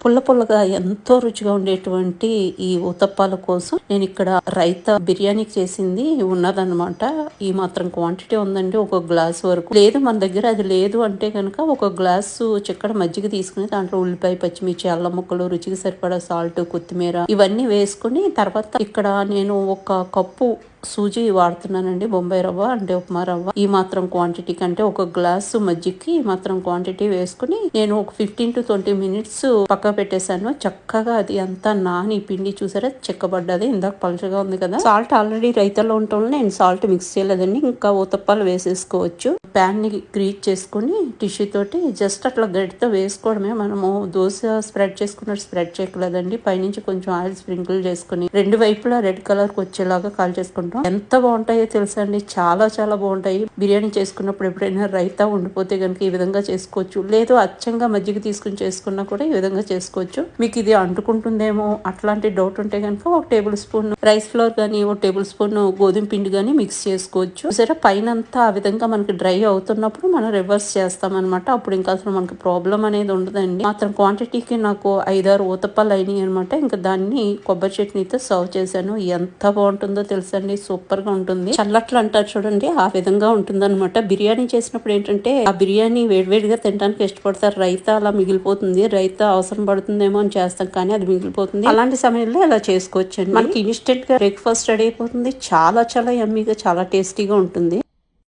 పుల్ల పుల్లగా ఎంతో రుచిగా ఉండేటువంటి ఈ ఊతప్పాల కోసం నేను ఇక్కడ రైతా బిర్యానీ చేసింది ఉన్నదన్నమాట. ఈ మాత్రం క్వాంటిటీ ఉందండి, ఒక గ్లాస్ వరకు. లేదు మన దగ్గర అది లేదు అంటే కనుక ఒక గ్లాసు చిక్కడ మజ్జిగ తీసుకుని దాంట్లో ఉల్లిపాయ, పచ్చిమిర్చి, అల్లం ముక్కలు, రుచికి సరిపడా సాల్ట్, కొత్తిమీర ఇవన్నీ వేసుకుని తర్వాత ఇక్కడ నేను ఒక కప్పు సూజీ వాడుతున్నానండి, బొంబాయి రవ్వ అంటే ఉప్మా రవ్వ. ఈ మాత్రం క్వాంటిటీ కంటే ఒక గ్లాసు మజ్జిగకి ఈ మాత్రం క్వాంటిటీ వేసుకుని నేను ఒక 15 to 20 minutes పక్క పెట్టేశాను. చక్కగా అది అంతా నాని పిండి చూసారా చెక్కబడ్డది. ఇందాక పలుచగా ఉంది కదా. సాల్ట్ ఆల్రెడీ రైతాలో ఉండటం నేను సాల్ట్ మిక్స్ చేయలేదండి. ఇంకా ఊతప్పాలు వేసేసుకోవచ్చు. ప్యాన్ ని గ్రీజ్ చేసుకుని టిష్యూ తోటి జస్ట్ అట్లా గడితో వేసుకోవడమే. మనము దోశ స్ప్రెడ్ చేసుకున్నట్టు స్ప్రెడ్ చేయలేదండి. పైనుంచి కొంచెం ఆయిల్ స్ప్రింకిల్ చేసుకుని రెండు వైపులా రెడ్ కలర్ కి వచ్చేలాగా కాల్ చేసుకుంటాం. ఎంత బాగుంటాయో తెలుసా అండి, చాలా చాలా బాగుంటాయి. బిర్యానీ చేసుకున్నప్పుడు ఎప్పుడైనా రైతా ఉండిపోతే కనుక ఈ విధంగా చేసుకోవచ్చు. లేదు అచ్చంగా మజ్జిగ తీసుకుని చేసుకున్నా కూడా ఈ విధంగా చేసుకోవచ్చు. మీకు ఇది అంటుకుంటుందేమో అట్లాంటి డౌట్ ఉంటే కనుక ఒక టేబుల్ స్పూన్ రైస్ ఫ్లోర్ గానీ, ఒక టేబుల్ స్పూన్ గోధుమ పిండి గానీ మిక్స్ చేసుకోవచ్చు. సరే పైన అంతా ఆ విధంగా మనకి డ్రై అవుతున్నప్పుడు మనం రివర్స్ చేస్తాం అనమాట. అప్పుడు ఇంకా అసలు మనకి ప్రాబ్లం అనేది ఉండదండి. మాత్రం క్వాంటిటీకి నాకు 5-6 ఊతప్పాలు అయినాయి అనమాట. ఇంకా దాన్ని కొబ్బరి చట్నీతో సర్వ్ చేశాను. ఎంత బాగుంటుందో తెలుసండి, సూపర్ గా ఉంటుంది. చల్లట్లు అంటారు చూడండి, ఆ విధంగా ఉంటుంది అనమాట. బిర్యానీ చేసినప్పుడు ఏంటంటే ఆ బిర్యానీ వేడివేడిగా తినడానికి ఇష్టపడతారు. రైతా అలా మిగిలిపోతుంది, రైతా అవసరం పడుతుందేమో అని చేస్తాం కానీ అది మిగిలిపోతుంది. అలాంటి సమయంలో ఇలా చేసుకోవచ్చండి. మనకి ఇన్స్టెంట్ గా బ్రేక్ఫాస్ట్ రెడీ అయిపోతుంది. చాలా చాలా యమ్మీగా, చాలా టేస్టీగా ఉంటుంది.